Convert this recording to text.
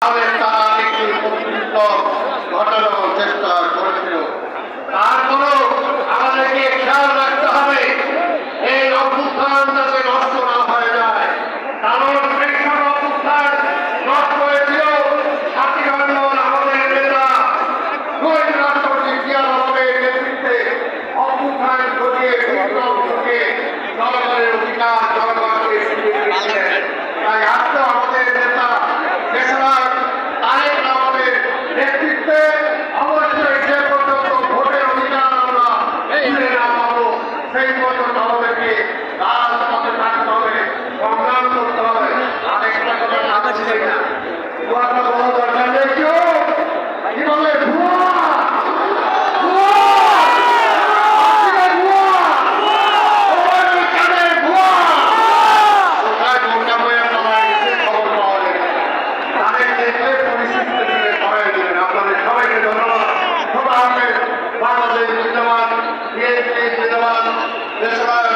তারা একটি প্রতিষ্ঠিত ঘটানোর চেষ্টা করেছিল। তারপরেও আমাদেরকে খেয়াল রাখতে হবে এই অভ্যুত্থান যাতে নষ্ট না হয়ে যায়, কারণ সেই সব অভ্যুত্থান নষ্ট হয়েছিল সাথীগণ আমাদের নেতা শহীদ রাষ্ট্রপতি জিয়া রহমানের নেতৃত্বে অভ্যুত্থান ঘটিয়ে বিপ্লব ঘটিয়ে জনগণের অধিকার জনগণকে ফিরিয়ে দিয়েছিলেন। তাই আজকে আমাদের নেতা দেশনায়ক তারেক রহমানের নেতৃত্বে অবশ্যই যে পর্যন্ত ভোটের অধিকার আমরা ফিরে না পাবো সেই পর্যন্ত আমাদেরকে রাজপথে থাকতে হবে, সংগ্রাম করতে হবে। আরেকটা কথা না বললেই না, কথা বলার দরকার নেই। কেউ কি বলে ভুয়া বাংলাদেশ জিন্দাবাদ, বিএনপি জিন্দাবাদ, দেশবাসী